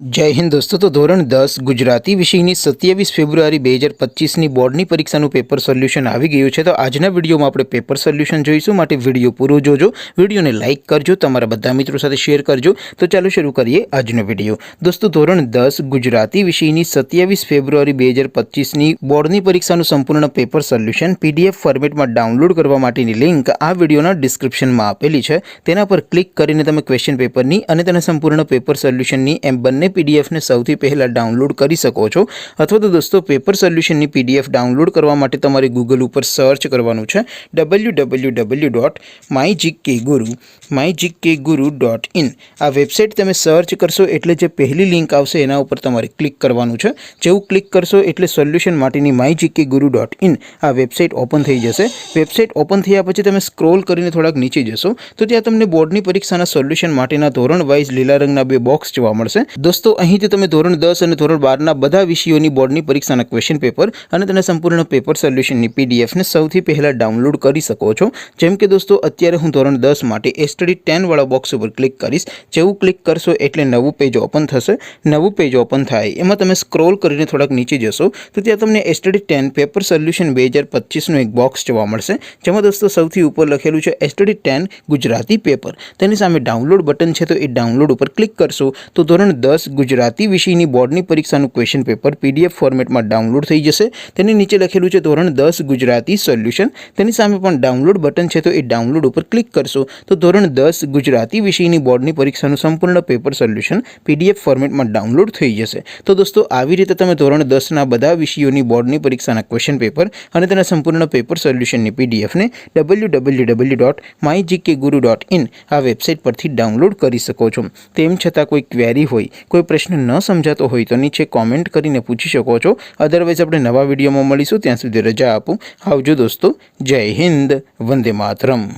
जय हिंद दोस्तों। तो धोरण 10 गुजराती विषयની 27 ફેબ્રુઆરી 2025ની બોર્ડની પરીક્ષાનું પેપર સોલ્યુશન આવી ગયું છે। તો આજના વિડીયોમાં આપણે પેપર સોલ્યુશન જોઈશું, માટે વિડીયો પૂરો જોજો, વિડીયોને લાઇક કરજો, તમારા બધા મિત્રો સાથે શેર કરજો। તો ચાલો શરૂ કરીએ આજનો વિડીયો। દોસ્તો ધોરણ 10 ગુજરાતી વિષયની 27 ફેબ્રુઆરી 2025ની બોર્ડની પરીક્ષાનું સંપૂર્ણ પેપર સોલ્યુશન પીડીએફ ફોર્મેટમાં ડાઉનલોડ કરવા માટેની લિંક આ વિડીયોના ડિસ્ક્રિપ્શનમાં આપેલી છે। તેના પર ક્લિક કરીને તમે ક્વેશ્ચન પેપરની અને તેના સંપૂર્ણ પેપર સોલ્યુશનની એમ બંને पीडीएफ ने સૌથી પહેલા ડાઉનલોડ કરી શકો છો। અથવા તો દોસ્તો પેપર સોલ્યુશનની પીડીએફ ડાઉનલોડ કરવા માટે તમારે ગૂગલ ઉપર સર્ચ કરવાનું છે www.mygkguru.in। આ વેબસાઇટ તમે સર્ચ કરશો એટલે જે પહેલી લિંક આવશે એના ઉપર તમારે ક્લિક કરવાનું છે। જેવું ક્લિક કરશો એટલે સોલ્યુશન માટેની mygkguru.in આ વેબસાઇટ ઓપન થઈ જશે। વેબસાઇટ ઓપન થયા પછી તમે સ્ક્રોલ કરીને થોડાક નીચે જશો તો ત્યાં તમને બોર્ડની પરીક્ષાના સોલ્યુશન માટેના ધોરણ વાઇઝ લીલા રંગના બે બોક્સ જોવા મળશે। दोस्तों અહીંથી તમે ધોરણ 10 અને ધોરણ 12 ના બધા વિષયોની બોર્ડની પરીક્ષાના ક્વેશ્ચન પેપર અને તેના સંપૂર્ણ પેપર સોલ્યુશનની પીડીએફ ને સૌથી પહેલા ડાઉનલોડ કરી શકો છો। જેમ કે દોસ્તો અત્યારે હું ધોરણ 10 માટે સ્ટડી 10 વાળા બોક્સ ઉપર ક્લિક કરીશ। જેવું ક્લિક કરશો એટલે નવું પેજ ઓપન થશે। નવું પેજ ઓપન થાય એમાં તમે સ્ક્રોલ કરીને થોડાક નીચે જશો તો ત્યાં તમને સ્ટડી 10 પેપર સોલ્યુશન 2025 નું એક બોક્સ જોવા મળશે। જેમાં દોસ્તો સૌથી ઉપર લખેલું છે સ્ટડી 10 ગુજરાતી પેપર। તેની સામે ડાઉનલોડ બટન છે તો એ ડાઉનલોડ ઉપર ક્લિક કરશો તો ધોરણ 10 गुजराती विषयની બોર્ડની પરીક્ષાનું ક્વેશ્ચન પેપર પીડીએફ ફોર્મેટમાં ડાઉનલોડ થઈ જશે। તેની નીચે લખેલું છે ધોરણ 10 ગુજરાતી સોલ્યુશન। તેની સામે પણ ડાઉનલોડ બટન છે તો એ ડાઉનલોડ ઉપર ક્લિક કરશો તો ધોરણ 10 ગુજરાતી વિષયની બોર્ડની પરીક્ષાનું સંપૂર્ણ પેપર સોલ્યુશન પીડીએફ ફોર્મેટમાં ડાઉનલોડ થઈ જશે। તો દોસ્તો આવી રીતે તમે ધોરણ 10 ના બધા વિષયોની બોર્ડની પરીક્ષાના ક્વેશ્ચન પેપર અને તેના સંપૂર્ણ પેપર સોલ્યુશનની પીડીએફ ને www.mygkguru.in આ વેબસાઇટ પરથી ડાઉનલોડ કરી શકો છો। તેમ છતાં કોઈ ક્વેરી હોય, કોઈ प्रश्न न समझातो होय तो नीचे कॉमेंट करीने पूछी शको छो। अदरवाइज अपने नवा विडियो में मळीशुं, त्यां सुधी रजा आपो। आवजो दोस्तों। जय हिंद, वंदे मातरम।